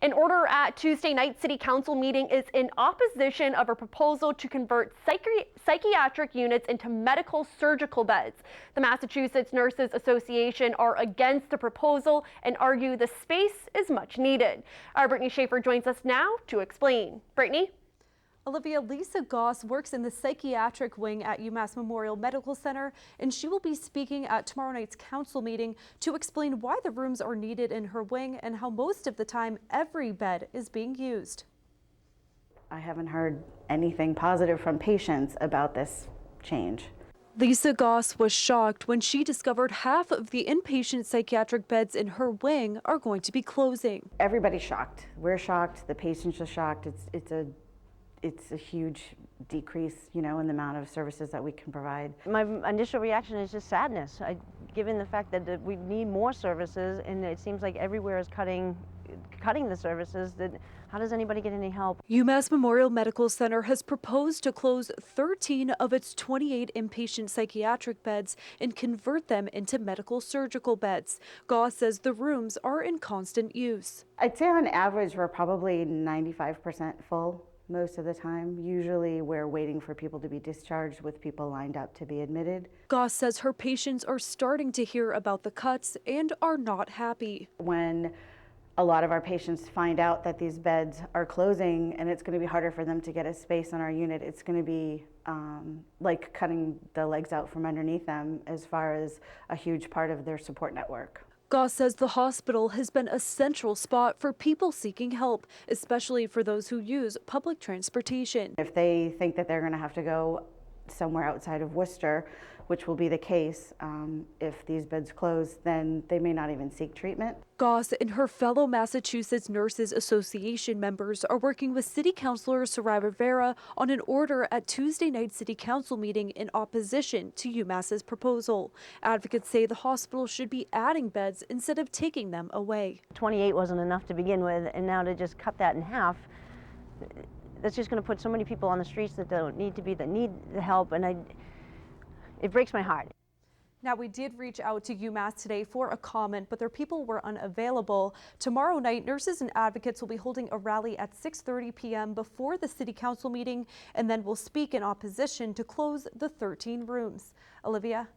An order at Tuesday night City Council meeting is in opposition of a proposal to convert psychiatric units into medical surgical beds. The Massachusetts Nurses Association are against the proposal and argue the space is much needed. Our Brittany Schaefer joins us now to explain. Brittany? Olivia, Lisa Goss works in the psychiatric wing at UMass Memorial Medical Center, and she will be speaking at tomorrow night's council meeting to explain why the rooms are needed in her wing and how most of the time every bed is being used. I haven't heard anything positive from patients about this change. Lisa Goss was shocked when she discovered half of the inpatient psychiatric beds in her wing are going to be closing. Everybody's shocked. We're shocked. The patients are shocked. It's a huge decrease, in the amount of services that we can provide. My initial reaction is just sadness, given the fact that we need more services, and it seems like everywhere is cutting the services. How does anybody get any help? UMass Memorial Medical Center has proposed to close 13 of its 28 inpatient psychiatric beds and convert them into medical surgical beds. Goss says the rooms are in constant use. I'd say on average we're probably 95% full. Most of the time. Usually we're waiting for people to be discharged with people lined up to be admitted. Goss says her patients are starting to hear about the cuts and are not happy. When a lot of our patients find out that these beds are closing and it's going to be harder for them to get a space on our unit, it's going to be like cutting the legs out from underneath them as far as a huge part of their support network. Goss says the hospital has been a central spot for people seeking help, especially for those who use public transportation. If they think that they're going to have to go somewhere outside of Worcester, which will be the case if these beds close, then they may not even seek treatment. Goss and her fellow Massachusetts Nurses Association members are working with City Councilor Sarai Rivera on an order at Tuesday night City Council meeting in opposition to UMass's proposal. Advocates say the hospital should be adding beds instead of taking them away. 28 wasn't enough to begin with, and now to just cut that in half, that's just going to put so many people on the streets that don't need to be, that need the help, and it breaks my heart. Now, we did reach out to UMass today for a comment, but their people were unavailable. Tomorrow night, nurses and advocates will be holding a rally at 6:30 p.m. before the City Council meeting, and then will speak in opposition to close the 13 rooms. Olivia?